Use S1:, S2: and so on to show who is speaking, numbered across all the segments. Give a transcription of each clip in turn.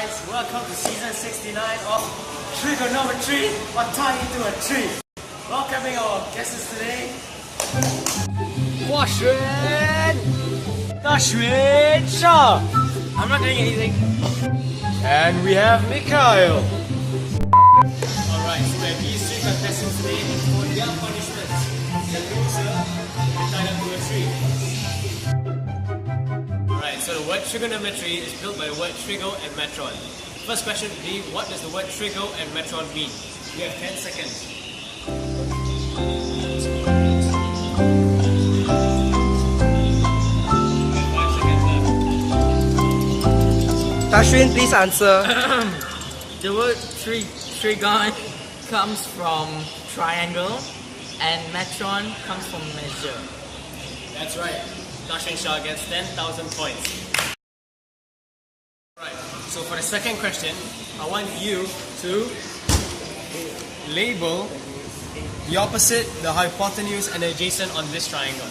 S1: guys, welcome to season 69 of Trigonometry or Tie Into a Tree. Welcoming our guests today, Dashwin Shah. I'm not doing anything. And we have Mikhail. Alright, so we have these three contestants today for their punishments. The loser is tied up to a tree. Alright, so the word trigonometry is built by the word trigo and metron. First question would be, what does the word trigo and metron mean? You have 10 seconds.
S2: Dashwin, please answer.
S3: The word trigon comes from triangle and metron comes from measure.
S1: That's right. Dashwin Shah gets 10,000 points. Right. So for the second question, I want you to label the opposite, the hypotenuse, and the adjacent on this triangle.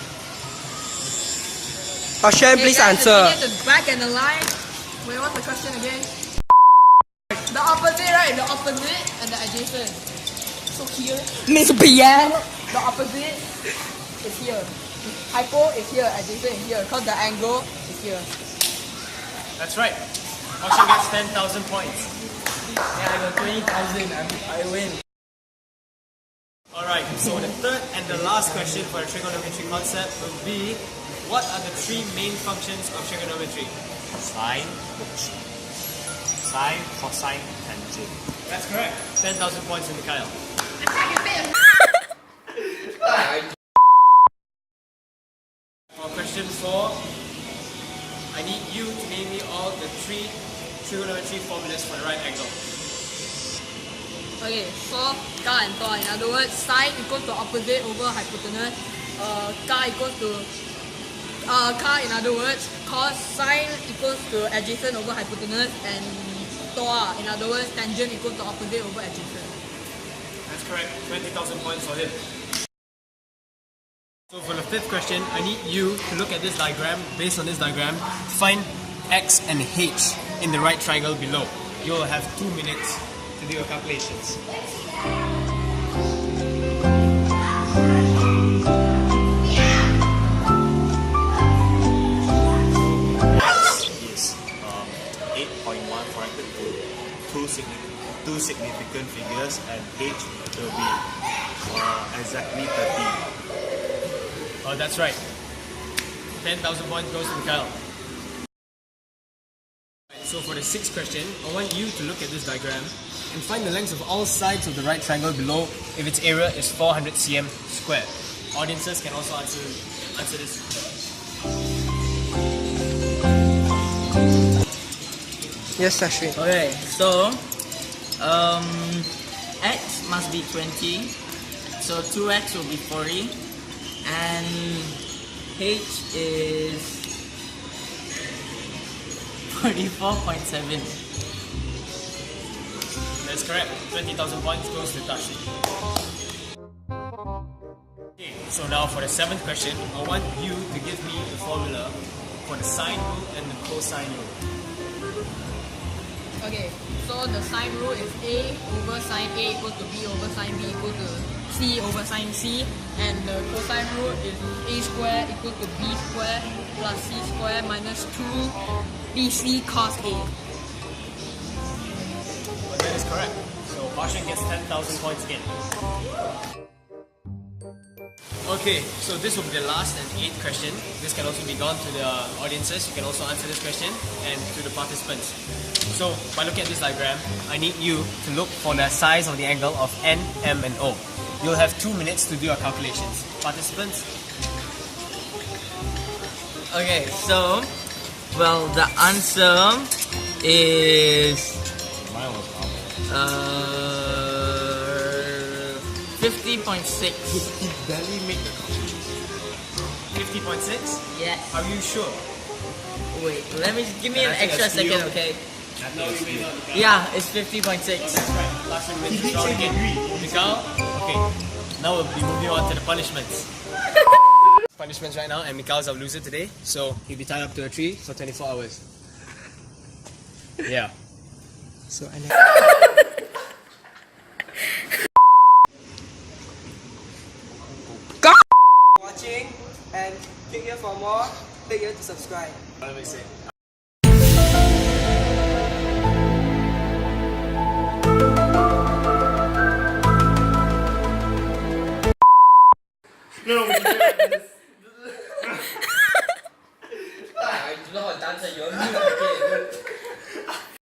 S2: Dashwin, please answer.
S4: The back and the line. Wait, what's the question again? The opposite, right? The opposite and the adjacent. So here,
S2: Miss Bian.
S4: the opposite is here. Hypo is here, adjacent is here. Because the angle is here.
S1: That's right. Oshin gets 10,000 points.
S3: Yeah, I got 20,000. I win.
S1: Alright, so the third and the last question for the trigonometry concept will be, what are the three main functions of trigonometry?
S5: Sine, cosine, tangent.
S1: That's correct. 10,000 points in Mikhail. For question 4, I need you to name me all the three trigonometry formulas for the right angle.
S4: Okay, so ka and toa. In other words, sine equals to opposite over hypotenuse. Ka equals to ka, in other words, cosine equals to adjacent over hypotenuse, and toa, in other words, tangent equals to opposite over adjacent.
S1: That's correct. 20,000 points for him. So for the fifth question, I need you to look at this diagram. Based on this diagram, find x and h in the right triangle below. You will have 2 minutes to do your calculations.
S5: Is 8.1 corrected to two significant figures, and h will be exactly 30.
S1: Oh, that's right. 10,000 points goes to Mikhail. So for the sixth question, I want you to look at this diagram and find the lengths of all sides of the right triangle below if its area is 400 cm squared. Audiences can also answer this.
S2: Yes, Dashwin.
S3: Okay, so x must be 20, so 2x will be 40, and h is 44.7.
S1: That's correct. 20,000 points goes to Tashi. Okay, so now for the seventh question, I want you to give me the formula for the sine rule and the cosine rule.
S4: Okay, so the sine rule is A over sine A equals to B over sine B equals to C over sine C, and the cosine rule is A square equals to B square plus C square minus 2 BC cos A.
S1: Well, that is correct. So Barshan gets 10,000 points again. Okay, so this will be the last and eighth question. This can also be gone to the audiences. You can also answer this question, and to the participants. So by looking at this diagram, I need you to look for the size of the angle of N, M, and O. You'll have 2 minutes to do your calculations. Participants?
S3: Okay, so, well, the answer is 50.6.
S5: He barely made the calculation.
S1: 50.6?
S3: Yes.
S1: Are you sure?
S3: Wait, give me an
S1: I think
S3: extra
S1: that's you.
S3: second, okay?
S1: No, you may not.
S3: Yeah, it's 50.6.
S1: That's right. Last one minutes round again. Mikhail? Okay. Now we'll be moving on to the punishments. Punishments right now, and Mikhail's our loser today, so he'll be tied up to a tree for 24 hours. Yeah.
S2: So I watching and click here for more. Click here to subscribe.
S5: Let me see. No, we should do it like this.